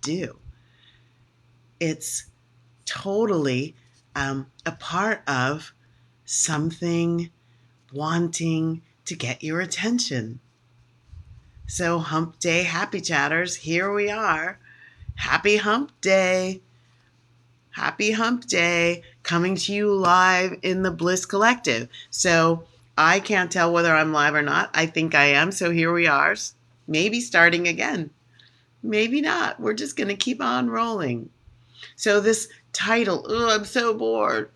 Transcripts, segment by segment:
do. It's totally a part of something wanting to get your attention. So, Hump Day Happy Chatters, here we are. Happy Hump Day. Happy Hump Day, coming to you live in the Bliss Collective. So, I can't tell whether I'm live or not. I think I am, so here we are. Maybe starting again. Maybe not. We're just going to keep on rolling. So, this title, I'm so bored.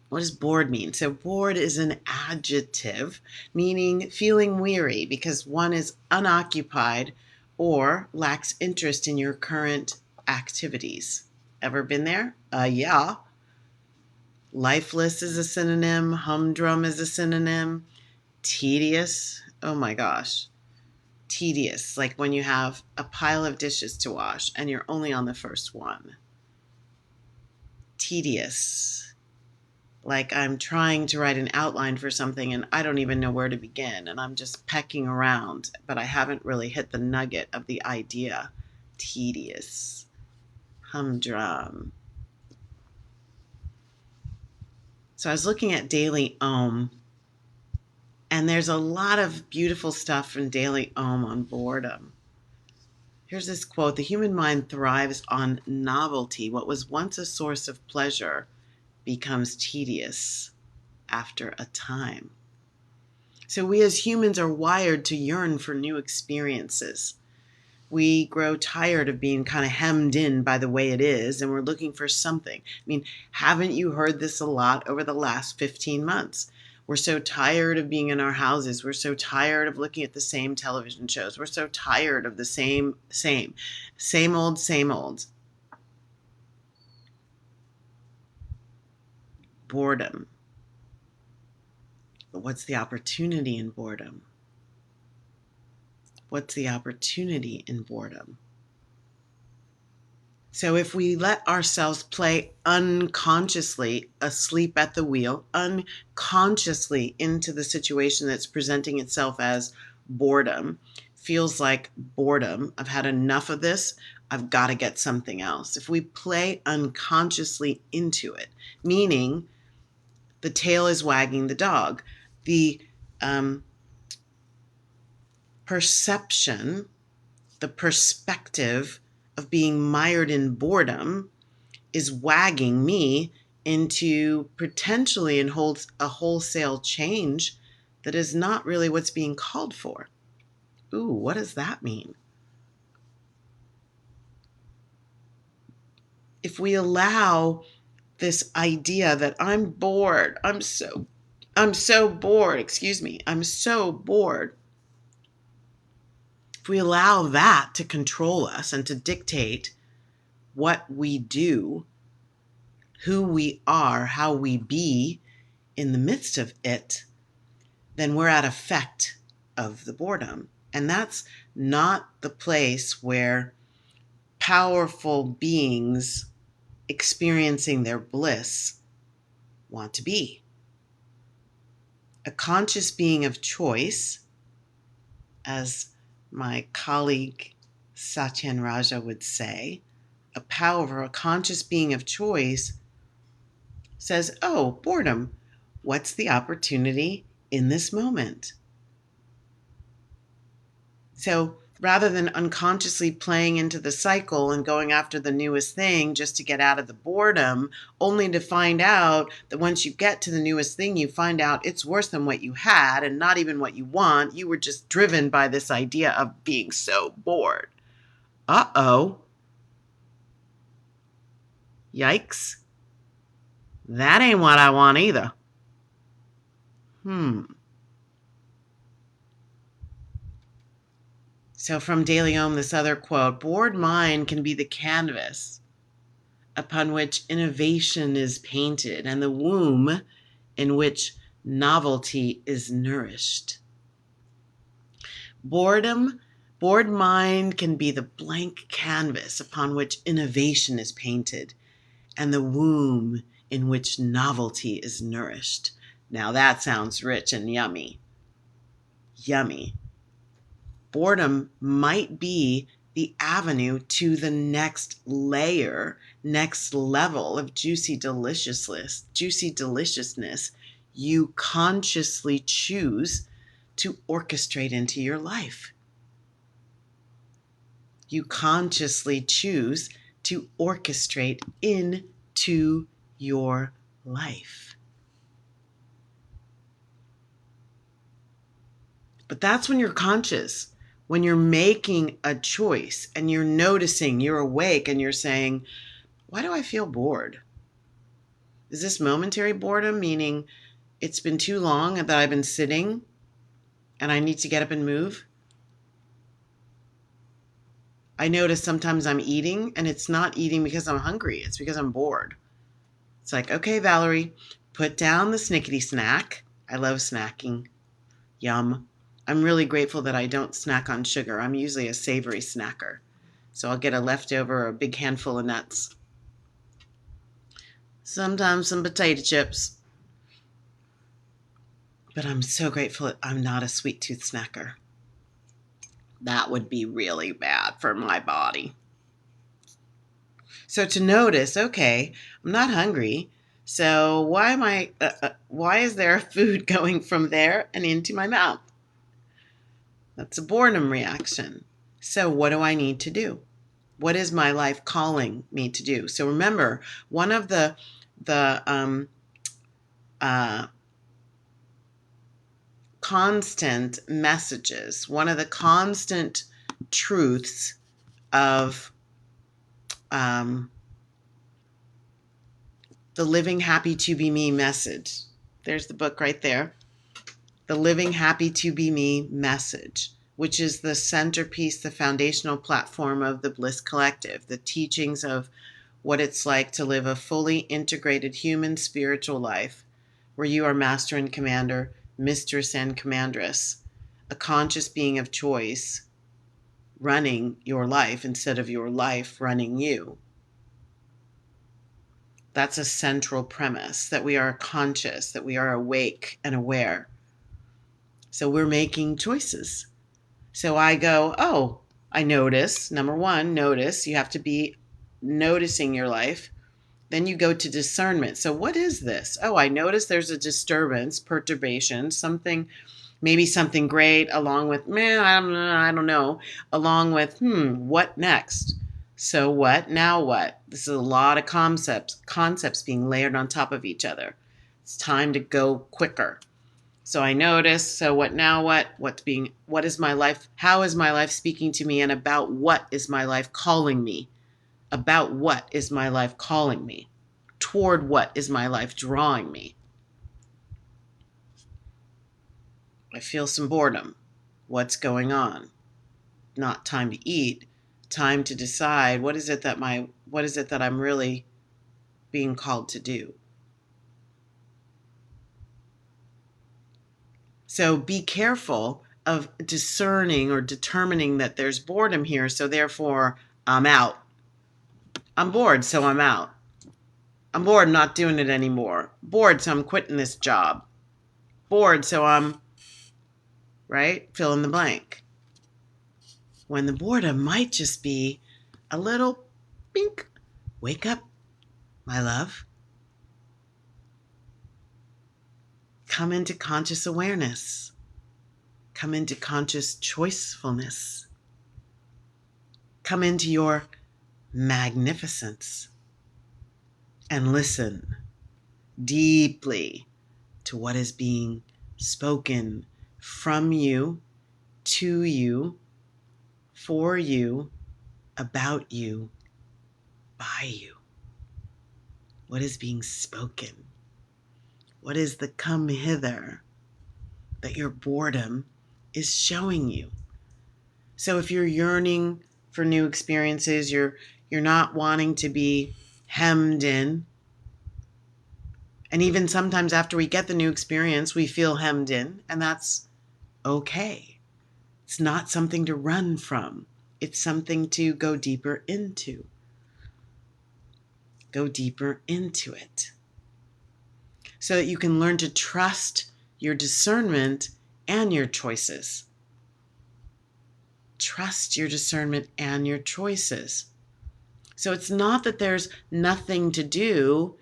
What does bored mean? So bored is an adjective meaning feeling weary because one is unoccupied or lacks interest in your current activities. Ever been there? Yeah. Lifeless is a synonym. Humdrum is a synonym. Tedious. Oh my gosh. Tedious, like when you have a pile of dishes to wash and you're only on the first one. Tedious. Like I'm trying to write an outline for something and I don't even know where to begin and I'm just pecking around, but I haven't really hit the nugget of the idea. Tedious. Humdrum. So I was looking at Daily Ohm, and there's a lot of beautiful stuff from Daily Ohm on boredom. Here's this quote: "The human mind thrives on novelty. What was once a source of pleasure becomes tedious after a time." So we as humans are wired to yearn for new experiences. We grow tired of being kind of hemmed in by the way it is, and we're looking for something. I mean, haven't you heard this a lot over the last 15 months? We're so tired of being in our houses. We're so tired of looking at the same television shows. We're so tired of the same old. Boredom. But what's the opportunity in boredom? What's the opportunity in boredom? So if we let ourselves play unconsciously asleep at the wheel, unconsciously into the situation that's presenting itself as boredom, feels like boredom, I've had enough of this, I've got to get something else. If we play unconsciously into it, meaning the tail is wagging the dog, the perception, the perspective of being mired in boredom is wagging me into potentially a wholesale change that is not really what's being called for. Ooh, what does that mean? If we allow this idea that I'm bored, I'm so bored, I'm so bored. If we allow that to control us and to dictate what we do, who we are, how we be in the midst of it, then we're at effect of the boredom. And that's not the place where powerful beings experiencing their bliss want to be. A conscious being of choice, as my colleague Satyen Raja would say, a conscious being of choice says, oh, boredom, what's the opportunity in this moment? So rather than unconsciously playing into the cycle and going after the newest thing just to get out of the boredom, only to find out that once you get to the newest thing, you find out it's worse than what you had and not even what you want. You were just driven by this idea of being so bored. Uh-oh. Yikes. That ain't what I want either. So from Daily Ohm, this other quote: bored mind can be the canvas upon which innovation is painted and the womb in which novelty is nourished. Bored mind can be the blank canvas upon which innovation is painted and the womb in which novelty is nourished. Now that sounds rich and yummy. Yummy. Boredom might be the avenue to the next layer, next level of juicy deliciousness you consciously choose to orchestrate into your life. You consciously choose to orchestrate into your life. But that's when you're conscious, when you're making a choice and you're noticing, you're awake and you're saying, why do I feel bored? Is this momentary boredom, meaning it's been too long that I've been sitting and I need to get up and move? I notice sometimes I'm eating and it's not eating because I'm hungry. It's because I'm bored. It's like, okay, Valerie, put down the snickety snack. I love snacking. Yum. I'm really grateful that I don't snack on sugar. I'm usually a savory snacker. So I'll get a leftover or a big handful of nuts. Sometimes some potato chips. But I'm so grateful that I'm not a sweet tooth snacker. That would be really bad for my body. So to notice, okay, I'm not hungry. So why is there food going from there and into my mouth? That's a boredom reaction. So what do I need to do? What is my life calling me to do? So remember, one of the constant messages, one of the constant truths of the Living Happy to Be Me message. There's the book right there. The Living Happy to Be Me message, which is the centerpiece, the foundational platform of the Bliss Collective, the teachings of what it's like to live a fully integrated human spiritual life where you are master and commander, mistress and commandress, a conscious being of choice running your life instead of your life running you. That's a central premise, that we are conscious, that we are awake and aware. So we're making choices. So I go, oh, I notice. Number one, notice. You have to be noticing your life. Then you go to discernment. So what is this? Oh, I notice there's a disturbance, perturbation, something, maybe something great, along with, I don't know, along with, what next? So what? Now what? This is a lot of concepts being layered on top of each other. It's time to go quicker. So I notice, so what now what? What is my life? How is my life speaking to me? And about what is my life calling me? About what is my life calling me? Toward what is my life drawing me? I feel some boredom. What's going on? Not time to eat, time to decide what is it that I'm really being called to do. So be careful of discerning or determining that there's boredom here, so therefore I'm out. I'm bored, so I'm out. I'm bored, not doing it anymore. Bored, so I'm quitting this job. Bored, so I'm, right? Fill in the blank. When the boredom might just be a little bink. Wake up, my love. Come into conscious awareness. Come into conscious choicefulness. Come into your magnificence. And listen deeply to what is being spoken from you, to you, for you, about you, by you. What is being spoken? What is the come hither that your boredom is showing you? So if you're yearning for new experiences, you're not wanting to be hemmed in. And even sometimes after we get the new experience, we feel hemmed in, and that's okay. It's not something to run from. It's something to go deeper into. Go deeper into it. So that you can learn to trust your discernment and your choices. trust your discernment and your choices. So it's not that there's nothing to do,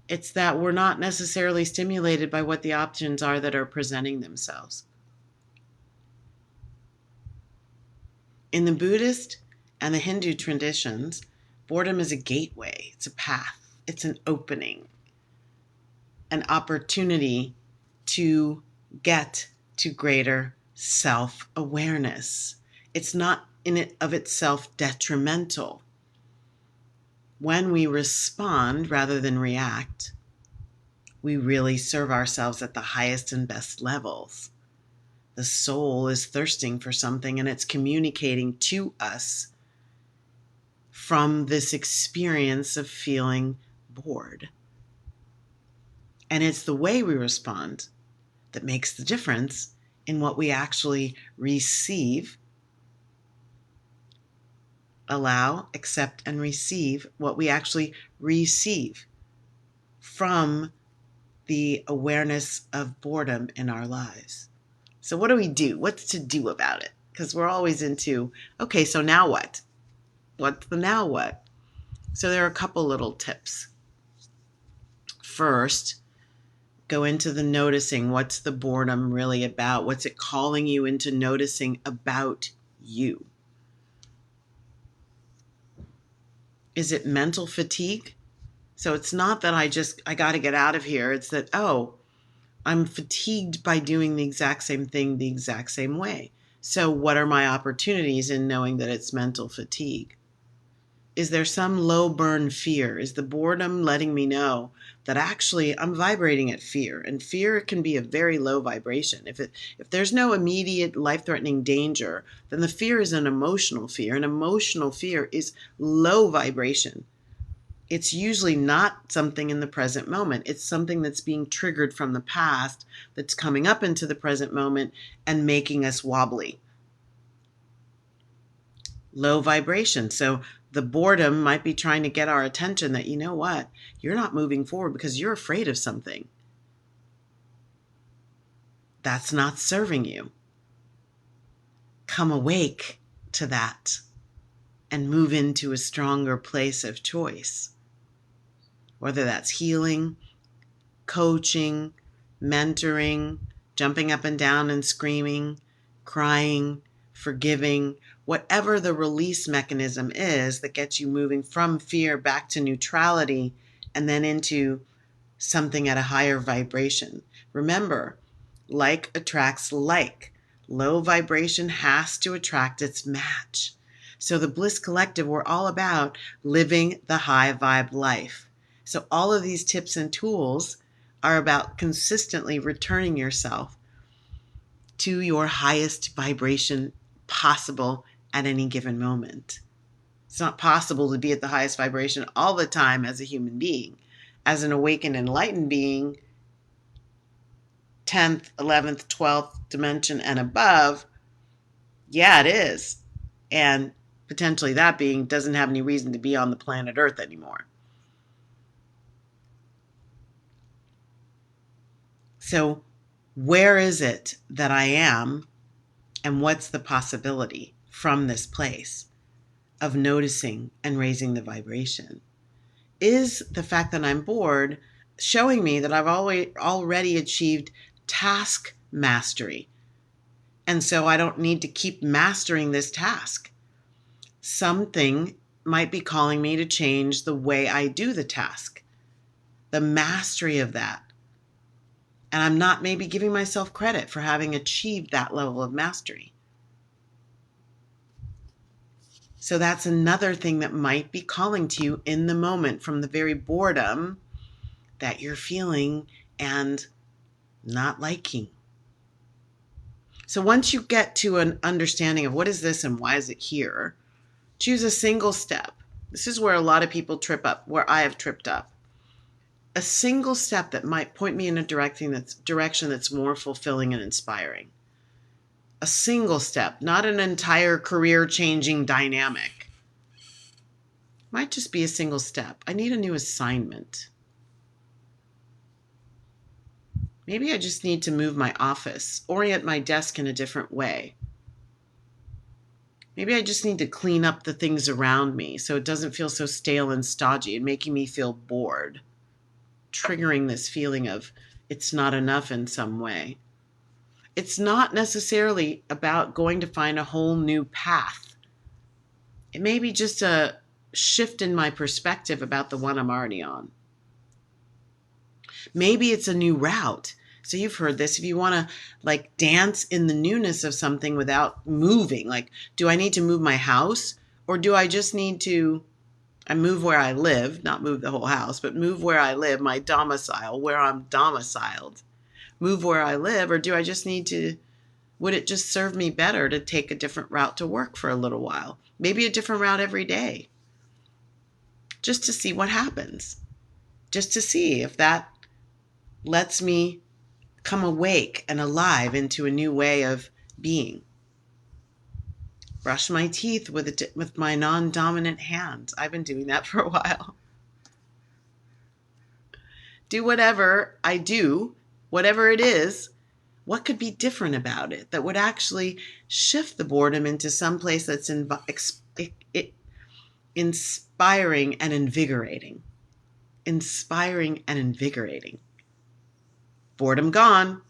it's that we're not necessarily stimulated by what the options are that are presenting themselves. In the Buddhist and the Hindu traditions, boredom is a gateway, it's a path, it's an opening, an opportunity to get to greater self-awareness. It's not in it of itself detrimental. When we respond rather than react, we really serve ourselves at the highest and best levels. The soul is thirsting for something and it's communicating to us from this experience of feeling bored. And it's the way we respond that makes the difference in what we actually receive. Allow, accept, and receive what we actually receive from the awareness of boredom in our lives. So what do we do? What's to do about it? Because we're always into, okay, so now what? What's the now what? So there are a couple little tips. First, go into the noticing. What's the boredom really about? What's it calling you into noticing about you? Is it mental fatigue? So it's not that I got to get out of here. It's that, oh, I'm fatigued by doing the exact same thing the exact same way. So what are my opportunities in knowing that it's mental fatigue? Is there some low burn fear? Is the boredom letting me know that actually I'm vibrating at fear? And fear can be a very low vibration. If there's no immediate life-threatening danger, then the fear is an emotional fear. An emotional fear is low vibration. It's usually not something in the present moment. It's something that's being triggered from the past that's coming up into the present moment and making us wobbly. Low vibration. So the boredom might be trying to get our attention that, you know what, you're not moving forward because you're afraid of something. That's not serving you. Come awake to that and move into a stronger place of choice. Whether that's healing, coaching, mentoring, jumping up and down and screaming, crying, forgiving, whatever the release mechanism is that gets you moving from fear back to neutrality and then into something at a higher vibration. Remember, like attracts like. Low vibration has to attract its match. So the Bliss Collective, we're all about living the high vibe life. So all of these tips and tools are about consistently returning yourself to your highest vibration possible at any given moment. It's not possible to be at the highest vibration all the time as a human being. As an awakened, enlightened being, 10th, 11th, 12th dimension and above, yeah, it is. And potentially that being doesn't have any reason to be on the planet Earth anymore. So where is it that I am, and what's the possibility from this place of noticing and raising the vibration? Is the fact that I'm bored showing me that I've already achieved task mastery? And so I don't need to keep mastering this task. Something might be calling me to change the way I do the task, the mastery of that. And I'm not maybe giving myself credit for having achieved that level of mastery. So that's another thing that might be calling to you in the moment from the very boredom that you're feeling and not liking. So once you get to an understanding of what is this and why is it here, choose a single step. This is where a lot of people trip up, where I have tripped up. A single step that might point me in a direction that's more fulfilling and inspiring. A single step, not an entire career-changing dynamic. Might just be a single step. I need a new assignment. Maybe I just need to move my office, orient my desk in a different way. Maybe I just need to clean up the things around me so it doesn't feel so stale and stodgy and making me feel bored, triggering this feeling of it's not enough in some way. It's not necessarily about going to find a whole new path. It may be just a shift in my perspective about the one I'm already on. Maybe it's a new route. So you've heard this. If you want to like dance in the newness of something without moving, like, do I need to move my house or do I just need to move where I live, not move the whole house, but move where I live, my domicile, where I'm domiciled, move where I live, or do I just need to, would it just serve me better to take a different route to work for a little while? Maybe a different route every day, just to see what happens, just to see if that lets me come awake and alive into a new way of being. Brush my teeth with my non-dominant hands. I've been doing that for a while. Do whatever I do, whatever it is, what could be different about it that would actually shift the boredom into some place that's inspiring and invigorating. Inspiring and invigorating. Boredom gone.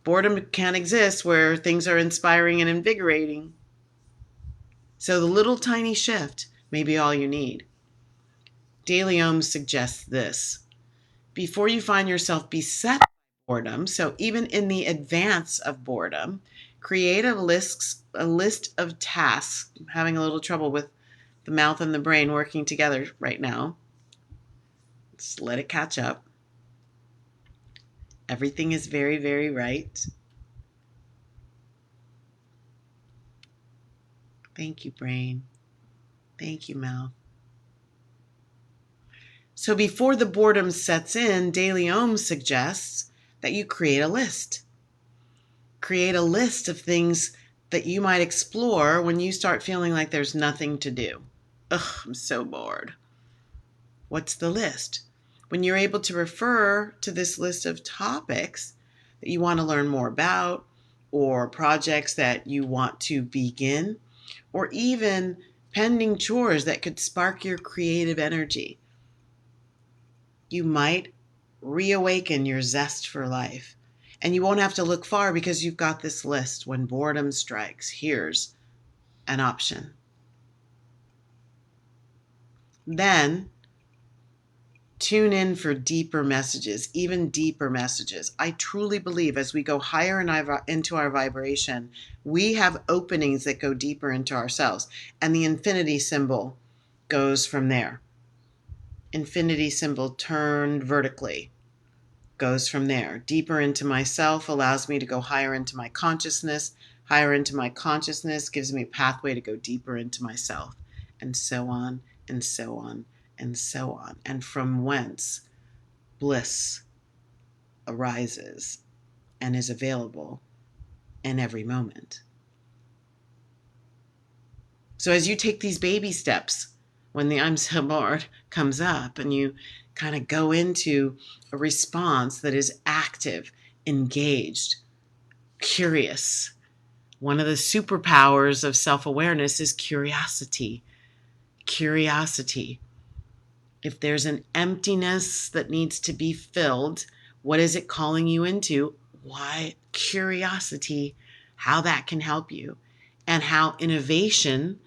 Boredom can't exist where things are inspiring and invigorating. So the little tiny shift may be all you need. De Leon suggests this. Before you find yourself beset by boredom, so even in the advance of boredom, create a list of tasks. I'm having a little trouble with the mouth and the brain working together right now. Just let it catch up. Everything is very, very right. Thank you, brain. Thank you, mouth. So before the boredom sets in, De Leon suggests that you create a list. Create a list of things that you might explore when you start feeling like there's nothing to do. Ugh, I'm so bored. What's the list? When you're able to refer to this list of topics that you want to learn more about, or projects that you want to begin, or even pending chores that could spark your creative energy, you might reawaken your zest for life. And you won't have to look far because you've got this list. When boredom strikes, here's an option. Then tune in for deeper messages, even deeper messages. I truly believe as we go higher into our vibration, we have openings that go deeper into ourselves. And the infinity symbol goes from there. Infinity symbol turned vertically goes from there. Deeper into myself allows me to go higher into my consciousness. Higher into my consciousness gives me a pathway to go deeper into myself, and so on, and so on, and so on. And from whence bliss arises and is available in every moment. So as you take these baby steps, when the I'm so bored comes up and you kind of go into a response that is active, engaged, curious. One of the superpowers of self-awareness is curiosity. Curiosity. If there's an emptiness that needs to be filled, what is it calling you into? Why? Curiosity, how that can help you, and how innovation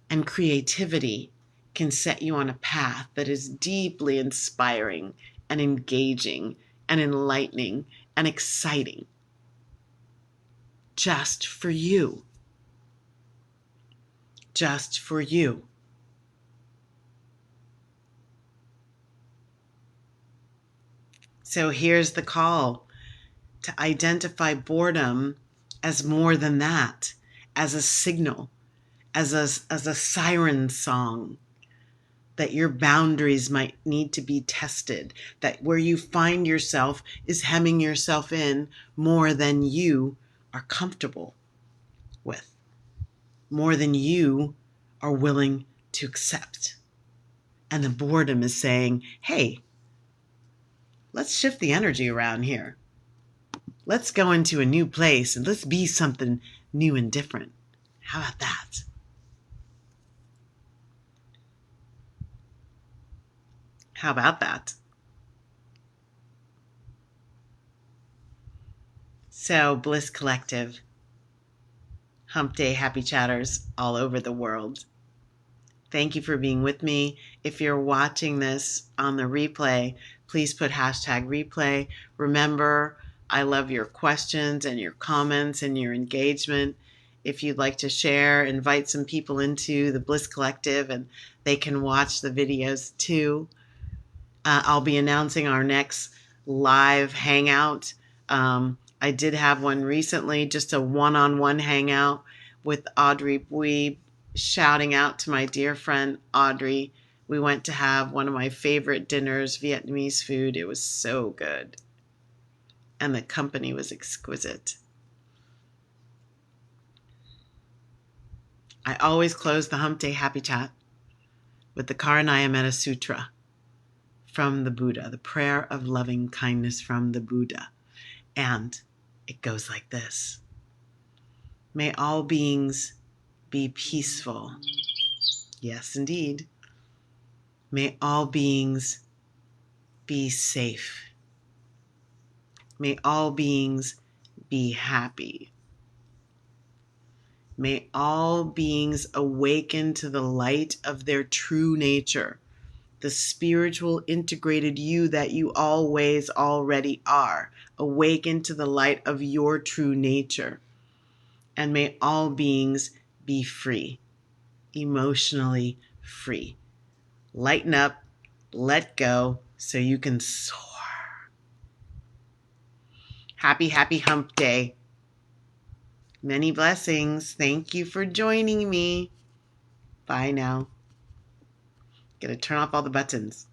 and creativity can set you on a path that is deeply inspiring and engaging and enlightening and exciting. Just for you. Just for you. So here's the call to identify boredom as more than that, as a signal, as a siren song, that your boundaries might need to be tested, that where you find yourself is hemming yourself in more than you are comfortable with, more than you are willing to accept. And the boredom is saying, hey, let's shift the energy around here. Let's go into a new place and let's be something new and different. How about that? How about that? So, Bliss Collective, Hump Day Happy Chatters all over the world. Thank you for being with me. If you're watching this on the replay, please put hashtag replay. Remember, I love your questions and your comments and your engagement. If you'd like to share, invite some people into the Bliss Collective and they can watch the videos too. I'll be announcing our next live hangout. I did have one recently, just a one-on-one hangout with Audrey Bui. Shouting out to my dear friend Audrey. We went to have one of my favorite dinners, Vietnamese food. It was so good. And the company was exquisite. I always close the Hump Day Happy Chat with the Karanaya Metta Sutra from the Buddha, the prayer of loving kindness from the Buddha. And it goes like this. May all beings be peaceful. Yes, indeed. May all beings be safe. May all beings be happy. May all beings awaken to the light of their true nature, the spiritual integrated you that you always already are. Awaken to the light of your true nature. And may all beings be free, emotionally free. Lighten up, let go, so you can soar. Happy, happy hump day. Many blessings. Thank you for joining me. Bye now. Gonna turn off all the buttons.